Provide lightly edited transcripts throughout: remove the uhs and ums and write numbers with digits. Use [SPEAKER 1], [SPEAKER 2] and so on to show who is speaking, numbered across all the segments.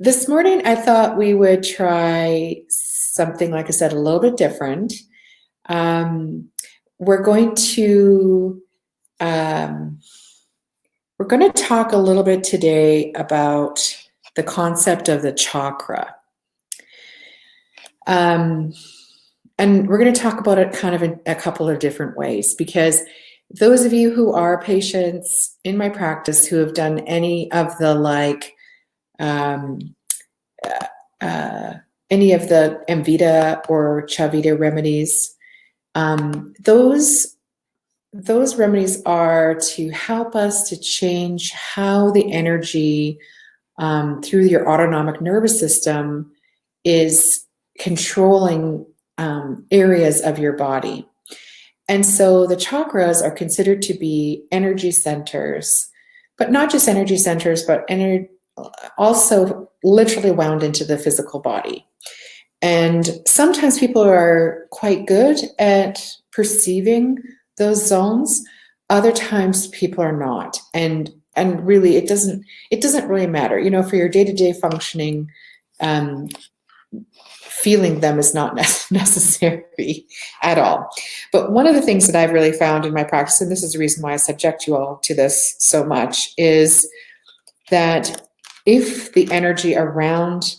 [SPEAKER 1] This morning, I thought we would try something, like I said, a little bit different. We're going to talk a little bit today about the concept of the chakra. And we're going to talk about it kind of in a couple of different ways, because those of you who are patients in my practice who have done any of the any of the Amvita or Chavita remedies, those remedies are to help us to change how the energy through your autonomic nervous system is controlling areas of your body. And so the chakras are considered to be energy centers, but not just energy centers, but also literally wound into the physical body. And sometimes people are quite good at perceiving those zones. Other times people are not. And really it doesn't really matter. You know, for your day-to-day functioning, feeling them is not necessary at all. But one of the things that I've really found in my practice, and this is the reason why I subject you all to this so much, is that if the energy around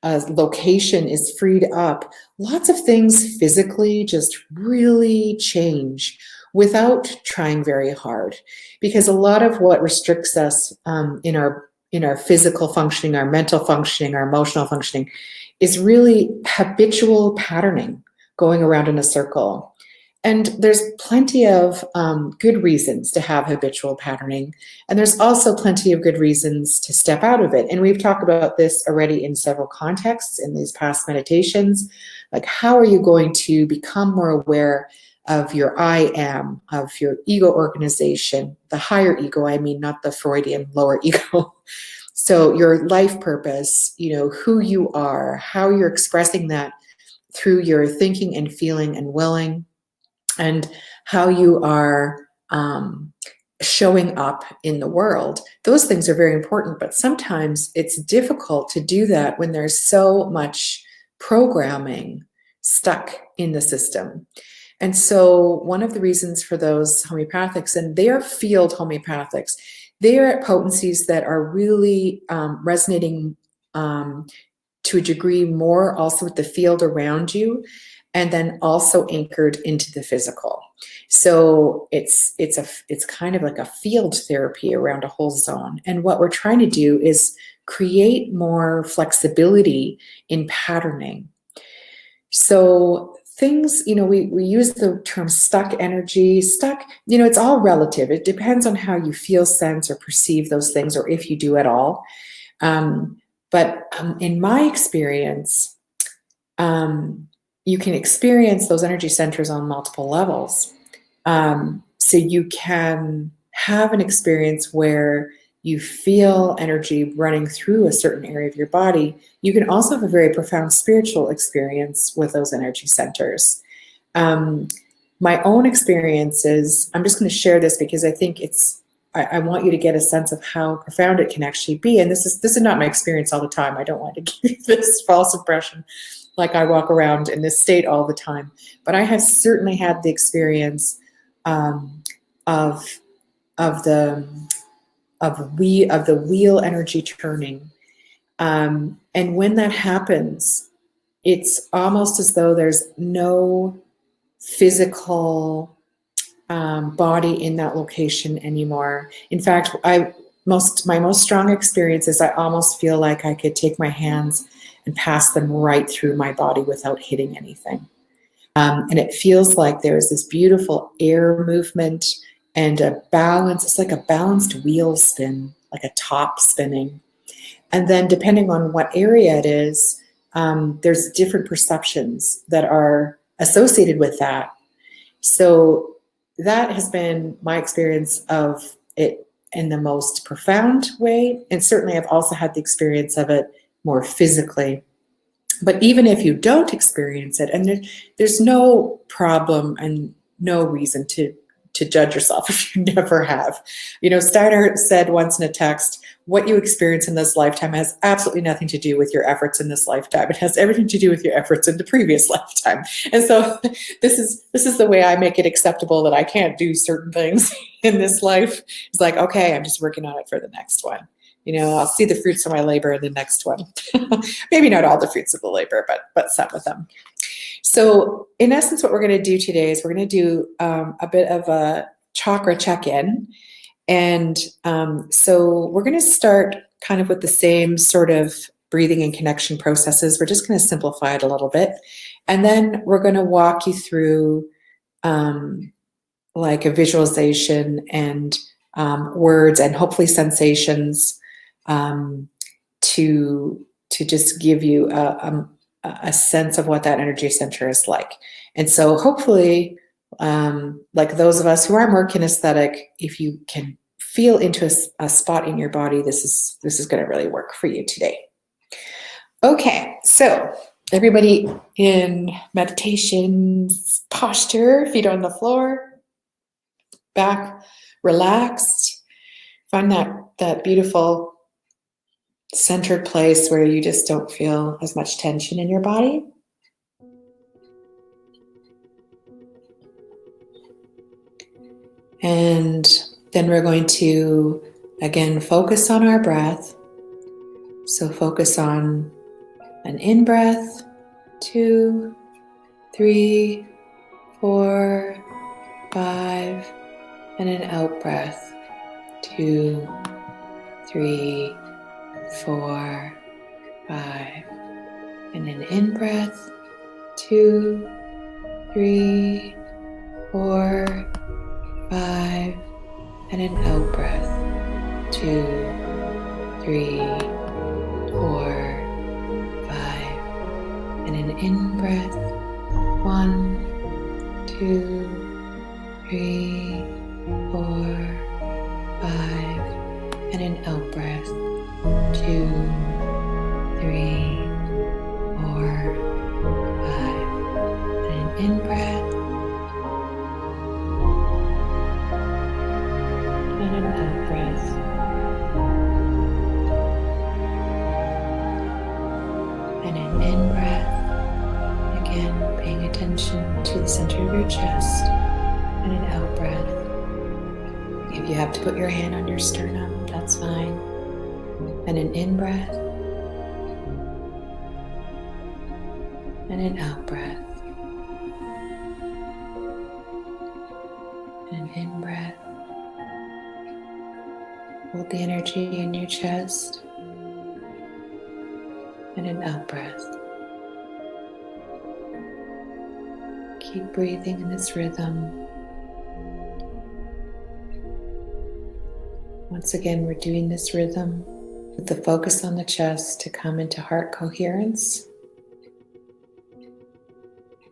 [SPEAKER 1] a location is freed up, lots of things physically just really change without trying very hard. Because a lot of what restricts us in our physical functioning, our mental functioning, our emotional functioning, is really habitual patterning going around in a circle. And there's plenty of good reasons to have habitual patterning. And there's also plenty of good reasons to step out of it. And we've talked about this already in several contexts in these past meditations. Like, how are you going to become more aware of your I am, of your ego organization, the higher ego, I mean, not the Freudian lower ego. So your life purpose, you know, who you are, how you're expressing that through your thinking and feeling and willing, and how you are showing up in the world. Those things are very important, but sometimes it's difficult to do that when there's so much programming stuck in the system. And so one of the reasons for those homeopathics, and they are field homeopathics, they are at potencies that are really resonating to a degree more also with the field around you, and then also anchored into the physical. So it's kind of like a field therapy around a whole zone. And what we're trying to do is create more flexibility in patterning. So things, you know, we use the term stuck energy, stuck, you know, it's all relative. It depends on how you feel, sense, or perceive those things, or if you do at all. But in my experience, you can experience those energy centers on multiple levels. So you can have an experience where you feel energy running through a certain area of your body. You can also have a very profound spiritual experience with those energy centers. My own experiences, I'm just going to share this because I think I want you to get a sense of how profound it can actually be. And this is not my experience all the time. I don't want to give you this false impression like I walk around in this state all the time. But I have certainly had the experience of the wheel energy turning. And when that happens, it's almost as though there's no physical body in that location anymore. In fact, my most strong experience is I almost feel like I could take my hands and pass them right through my body without hitting anything. And it feels like there's this beautiful air movement and a balance. It's like a balanced wheel spin, like a top spinning. And then depending on what area it is, there's different perceptions that are associated with that. So that has been my experience of it in the most profound way. And certainly I've also had the experience of it more physically But even if you don't experience it, and there's no problem and no reason to judge yourself if you never have. Steiner said once in a text, what you experience in this lifetime has absolutely nothing to do with your efforts in this lifetime. It has everything to do with your efforts in the previous lifetime. And so this is the way I make it acceptable that I can't do certain things in this life. It's like, okay, I'm just working on it for the next one. I'll see the fruits of my labor in the next one. Maybe not all the fruits of the labor, but some of them. So in essence, what we're going to do today is we're going to do a bit of a chakra check-in. And so we're going to start kind of with the same sort of breathing and connection processes. We're just going to simplify it a little bit. And then we're going to walk you through like a visualization and words and hopefully sensations to just give you a sense of what that energy center is like. And so hopefully, like those of us who are more kinesthetic, if you can feel into a spot in your body, this is going to really work for you today. Okay, so everybody in meditation posture, feet on the floor, back relaxed. Find that beautiful centered place where you just don't feel as much tension in your body. And then we're going to, again, focus on our breath. So focus on an in-breath, 2, 3, 4, 5, and an out-breath, 2, 3, 4, 5, and an in-breath, 2, 3, 4, 5, and an out-breath, 2, 3, 4, 5, and an in-breath, 1, 2, 3, 4, 5, and an out-breath, 2, 3, 4, 5, and an in-breath, and an out-breath. And an in-breath, again paying attention to the center of your chest, and an out-breath. If you have to put your hand on your sternum, that's fine. And an in-breath, and an out-breath, and an in-breath. Hold the energy in your chest, and an out-breath. Keep breathing in this rhythm. Once again, we're doing this rhythm with the focus on the chest to come into heart coherence.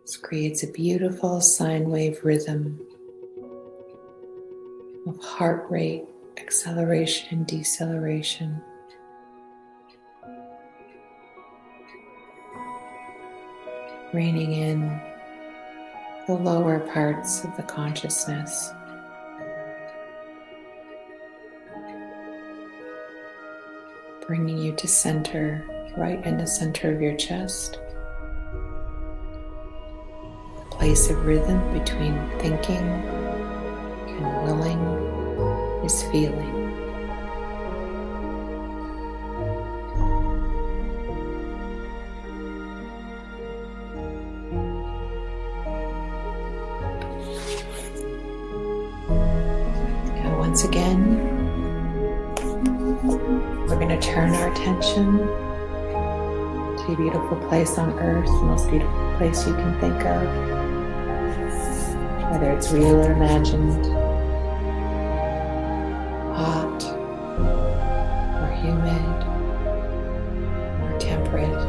[SPEAKER 1] This creates a beautiful sine wave rhythm of heart rate, acceleration and deceleration. Reining in the lower parts of the consciousness. Bringing you to center, right in the center of your chest. The place of rhythm between thinking and willing is feeling. Now once again, we're going to turn our attention to a beautiful place on earth, the most beautiful place you can think of, whether it's real or imagined, hot or humid or temperate.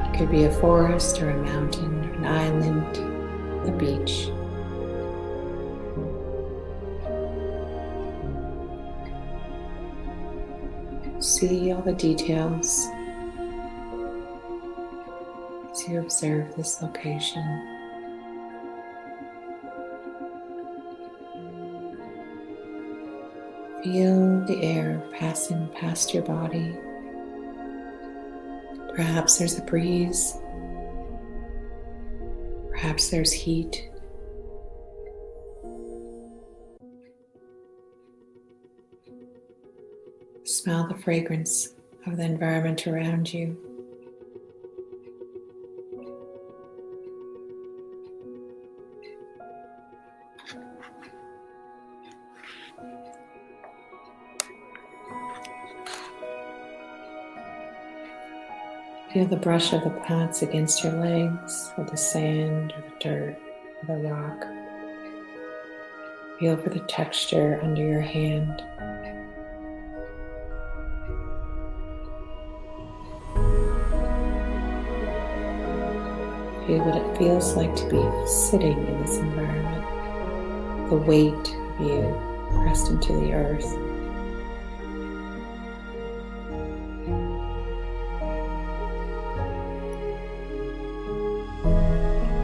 [SPEAKER 1] It could be a forest or a mountain, an island, a beach. See all the details. as you observe this location. Feel the air passing past your body. Perhaps there's a breeze. Perhaps there's heat. Smell the fragrance of the environment around you. Feel the brush of the pads against your legs, or the sand, or the dirt, or the rock. Feel for the texture under your hand. Feel what it feels like to be sitting in this environment. The weight of you pressed into the earth.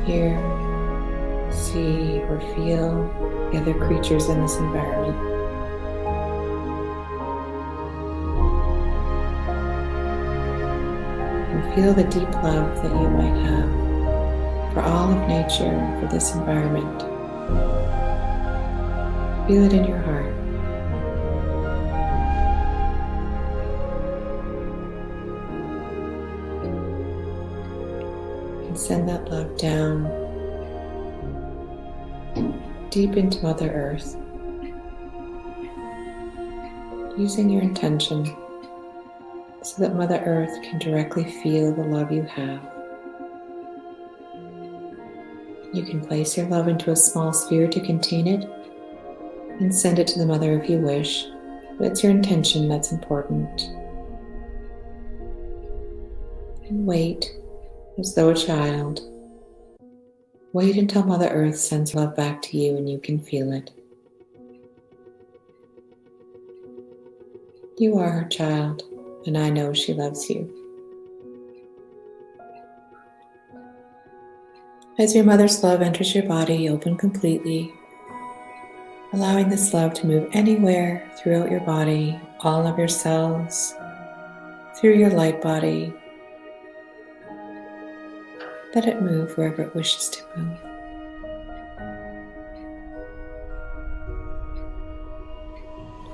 [SPEAKER 1] Hear, see, or feel the other creatures in this environment. And feel the deep love that you might have for all of nature and for this environment. Feel it in your heart. And send that love down deep into Mother Earth, using your intention so that Mother Earth can directly feel the love you have. You can place your love into a small sphere to contain it and send it to the Mother if you wish, but it's your intention that's important. And wait, as though a child. Wait until Mother Earth sends love back to you and you can feel it. You are her child, and I know she loves you. As your mother's love enters your body, open completely, allowing this love to move anywhere throughout your body, all of your cells, through your light body. Let it move wherever it wishes to move.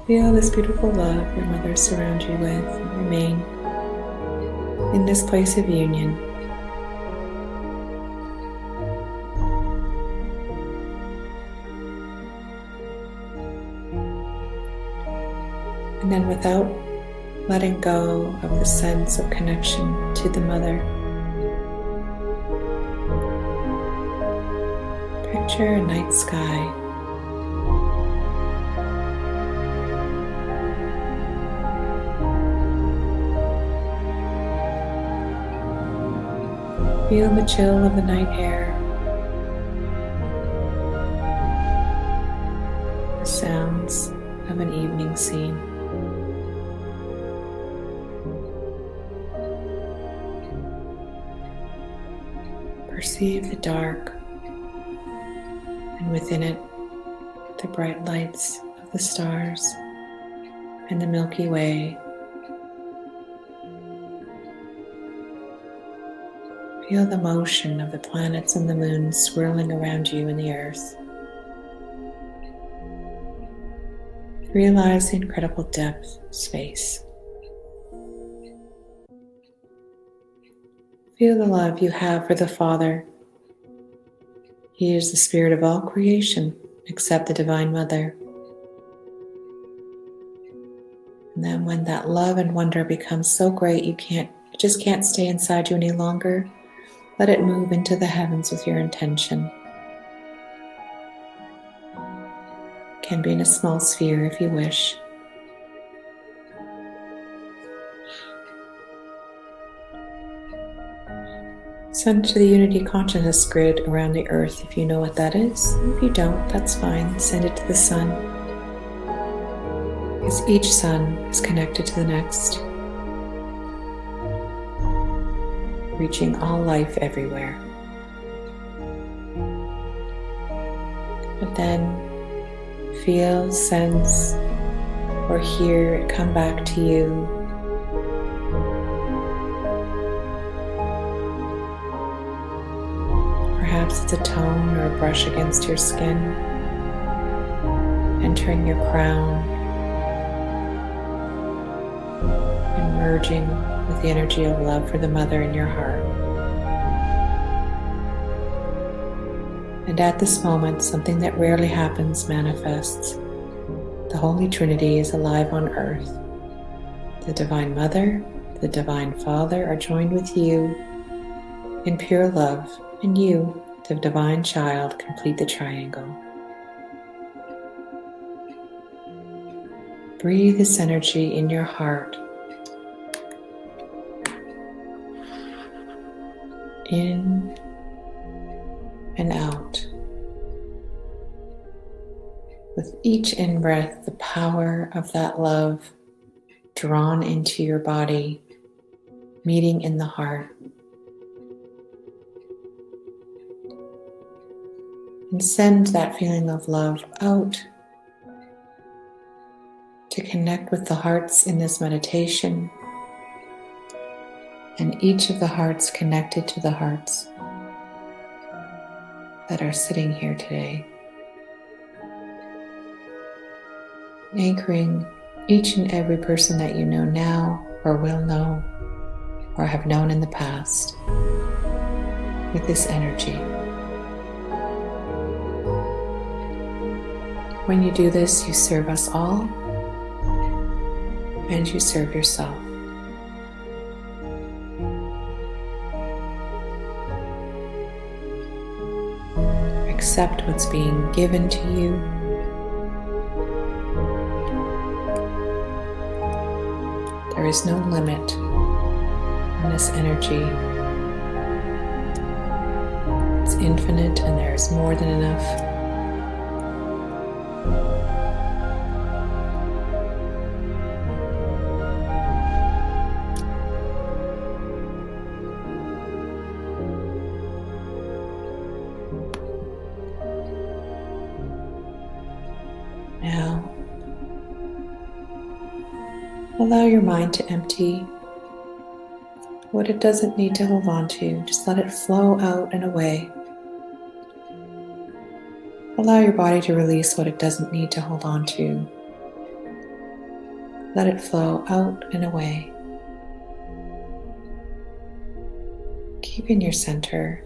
[SPEAKER 1] Feel this beautiful love your mother surrounds you with and remain in this place of union. And then without letting go of the sense of connection to the mother, picture a night sky. Feel the chill of the night air, the sounds of an evening scene. Perceive the dark, and within it, the bright lights of the stars and the Milky Way. Feel the motion of the planets and the moons swirling around you in the earth. Realize the incredible depth of space. Feel the love you have for the Father. He is the spirit of all creation except the Divine Mother. And then when that love and wonder becomes so great it just can't stay inside you any longer, let it move into the heavens with your intention. It can be in a small sphere if you wish. Send to the Unity Consciousness Grid around the Earth if you know what that is. If you don't, that's fine. Send it to the Sun, because each sun is connected to the next. reaching all life everywhere. But then feel, sense, or hear it come back to you. Perhaps it's a tone or a brush against your skin, entering your crown and merging with the energy of love for the mother in your heart. And at this moment, something that rarely happens manifests. The Holy Trinity is alive on earth. The Divine Mother, the Divine Father are joined with you in pure love, and you, the Divine Child, complete the triangle. Breathe this energy in your heart. In and out. With each in-breath, the power of that love drawn into your body, meeting in the heart. And send that feeling of love out to connect with the hearts in this meditation, and each of the hearts connected to the hearts that are sitting here today. Anchoring each and every person that you know now or will know or have known in the past with this energy. When you do this, you serve us all and you serve yourself. Accept what's being given to you. There is no limit on this energy. It's infinite and there is more than enough. Now, allow your mind to empty what it doesn't need to hold on to. Just let it flow out and away. Allow your body to release what it doesn't need to hold on to. Let it flow out and away. Keep in your center.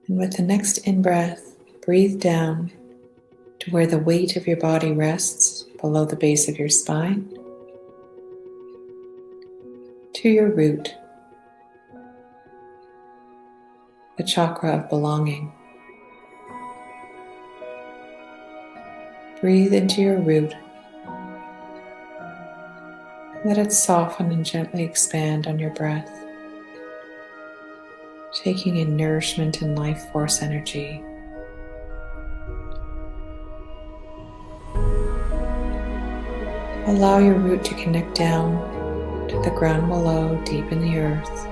[SPEAKER 1] And with the next in-breath, breathe down to where the weight of your body rests below the base of your spine, to your root, the chakra of belonging. Breathe into your root. Let it soften and gently expand on your breath, taking in nourishment and life force energy. Allow your root to connect down to the ground below, deep in the earth,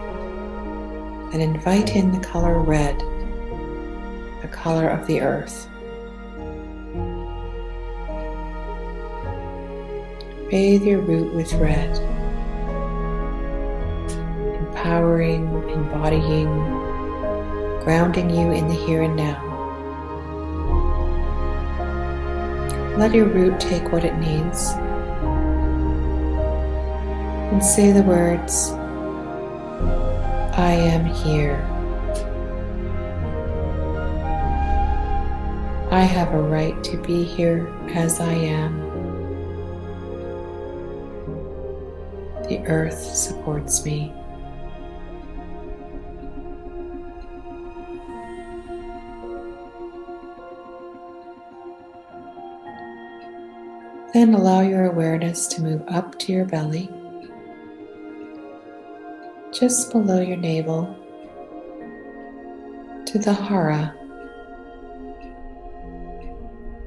[SPEAKER 1] and invite in the color red, the color of the earth. Bathe your root with red, empowering, embodying, grounding you in the here and now. Let your root take what it needs and say the words, I am here. I have a right to be here as I am. The earth supports me. Then allow your awareness to move up to your belly, just below your navel, to the hara,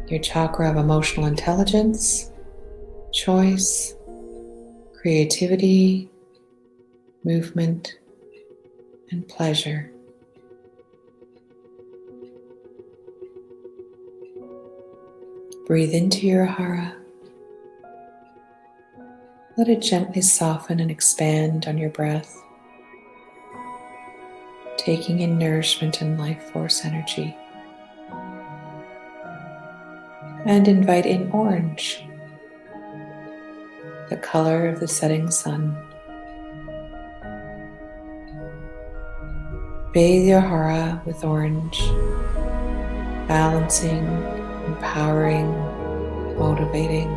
[SPEAKER 1] your chakra of emotional intelligence, choice, creativity, movement, and pleasure. Breathe into your hara. Let it gently soften and expand on your breath, taking in nourishment and life force energy. And invite in orange, the color of the setting sun. Bathe your hara with orange, balancing, empowering, motivating.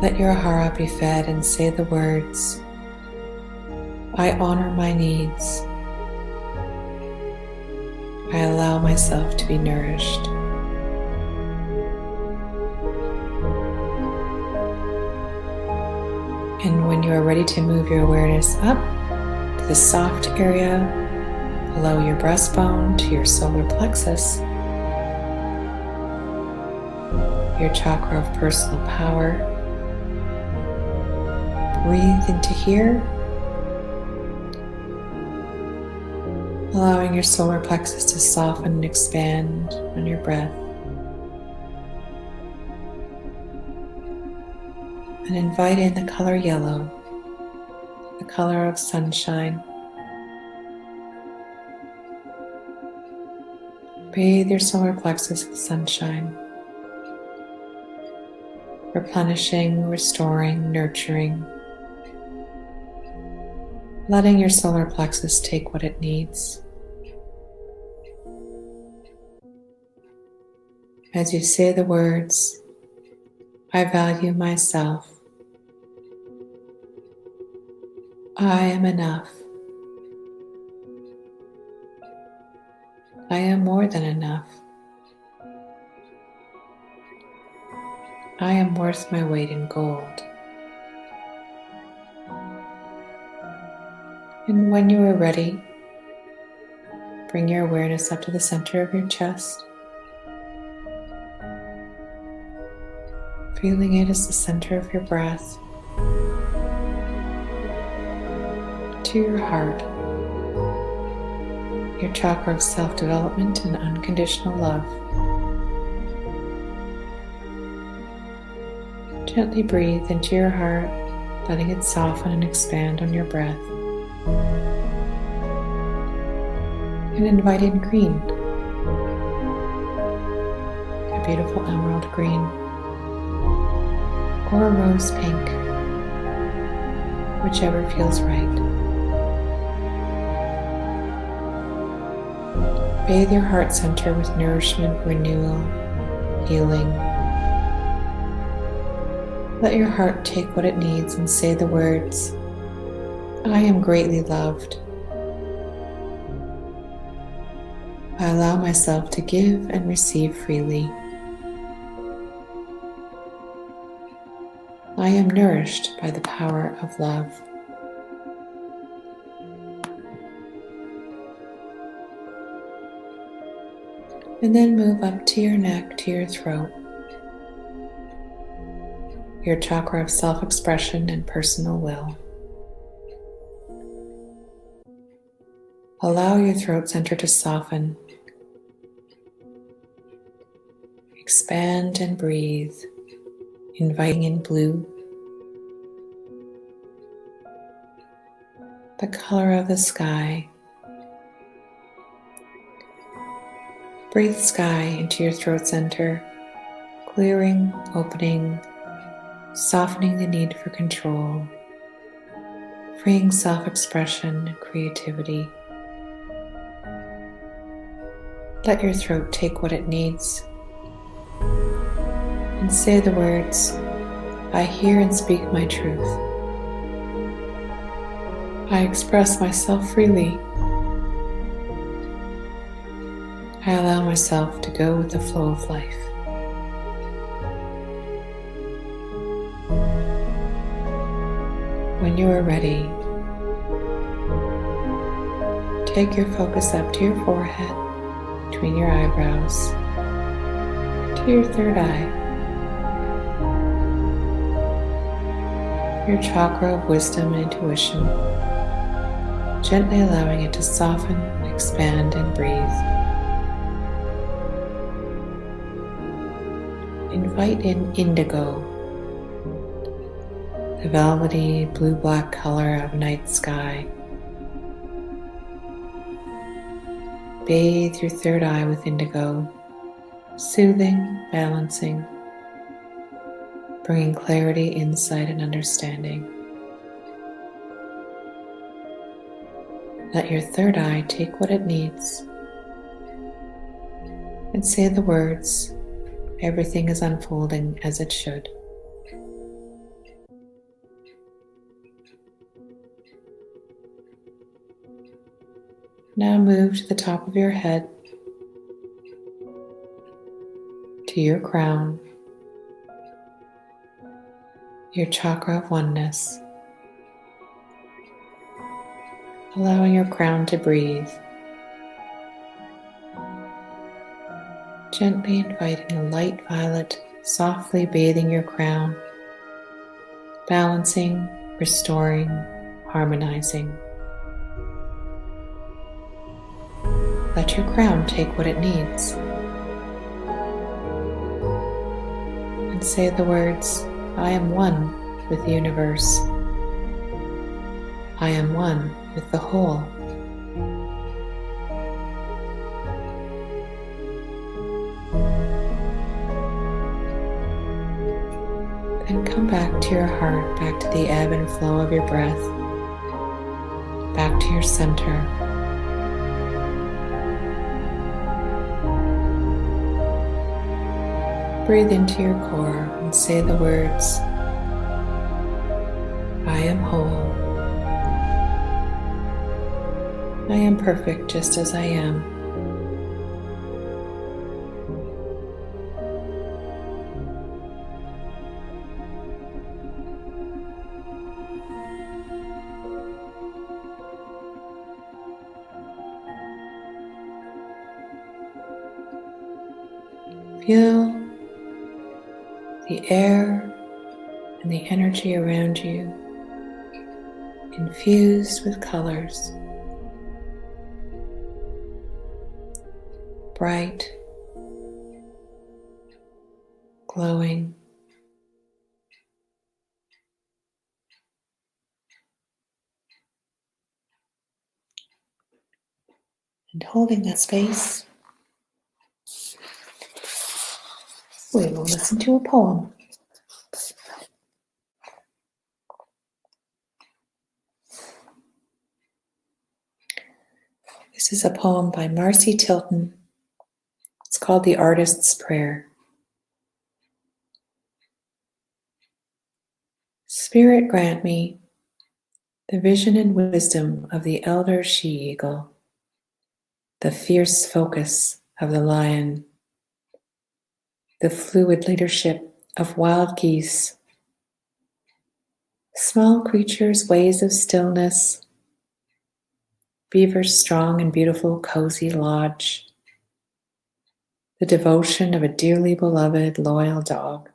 [SPEAKER 1] Let your hara be fed and say the words, I honor my needs. I allow myself to be nourished. And when you are ready to move your awareness up to the soft area below your breastbone to your solar plexus, your chakra of personal power, breathe into here, allowing your solar plexus to soften and expand on your breath. And invite in the color yellow, the color of sunshine. Bathe your solar plexus with sunshine, replenishing, restoring, nurturing, letting your solar plexus take what it needs. As you say the words, I value myself. I am enough. I am more than enough. I am worth my weight in gold. And when you are ready, bring your awareness up to the center of your chest, feeling it as the center of your breath, to your heart, your chakra of self-development and unconditional love. Gently breathe into your heart, letting it soften and expand on your breath. And invite in green, a beautiful emerald green, or a rose pink, whichever feels right. Bathe your heart center with nourishment, renewal, healing. Let your heart take what it needs and say the words, I am greatly loved. I allow myself to give and receive freely. I am nourished by the power of love. And then move up to your neck, to your throat, your chakra of self-expression and personal will. Allow your throat center to soften. Expand and breathe, inviting in blue, the color of the sky. Breathe sky into your throat center, clearing, opening, softening the need for control, freeing self-expression and creativity. Let your throat take what it needs and say the words, I hear and speak my truth. I express myself freely. I allow myself to go with the flow of life. When you are ready, take your focus up to your forehead, between your eyebrows, to your third eye. your chakra of wisdom and intuition, gently allowing it to soften, expand, and breathe. Invite in indigo, the velvety blue-black color of night sky. Bathe your third eye with indigo, soothing, balancing, bringing clarity, insight, and understanding. Let your third eye take what it needs and say the words, "Everything is unfolding as it should." Now move to the top of your head, to your crown, your chakra of oneness, allowing your crown to breathe. Gently inviting a light violet, softly bathing your crown, balancing, restoring, harmonizing. Let your crown take what it needs. And say the words, "I am one with the universe. I am one with the whole." Then come back to your heart, back to the ebb and flow of your breath, back to your center. Breathe into your core and say the words, "I am whole. I am perfect just as I am." Feel the air and the energy around you infused with colors, bright, glowing, and holding that space, we will listen to a poem. This is a poem by Marcy Tilton. It's called The Artist's Prayer. Spirit, grant me the vision and wisdom of the elder she-eagle, the fierce focus of the lion, the fluid leadership of wild geese, small creatures' ways of stillness, beaver's strong and beautiful cozy lodge, the devotion of a dearly beloved loyal dog.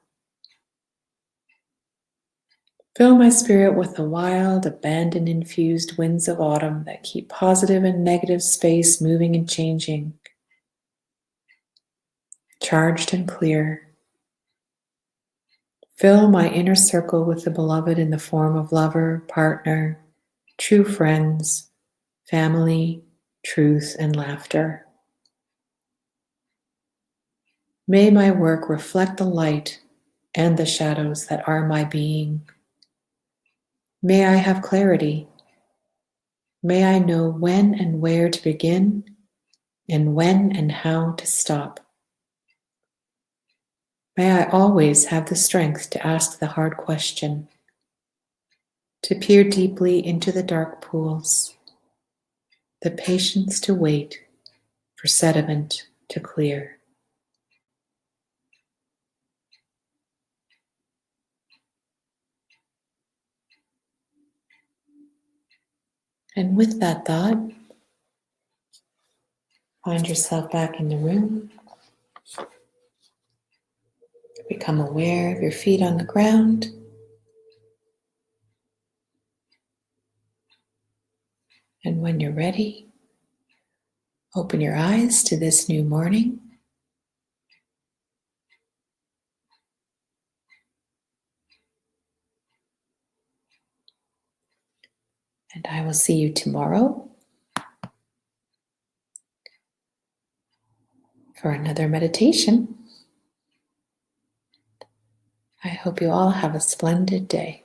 [SPEAKER 1] Fill my spirit with the wild, abandon-infused winds of autumn that keep positive and negative space moving and changing, charged and clear. Fill my inner circle with the beloved in the form of lover, partner, true friends, family, truth, and laughter. May my work reflect the light and the shadows that are my being. May I have clarity. May I know when and where to begin, and when and how to stop. May I always have the strength to ask the hard question, to peer deeply into the dark pools, the patience to wait for sediment to clear. And with that thought, find yourself back in the room. Become aware of your feet on the ground. And when you're ready, open your eyes to this new morning. And I will see you tomorrow for another meditation. I hope you all have a splendid day.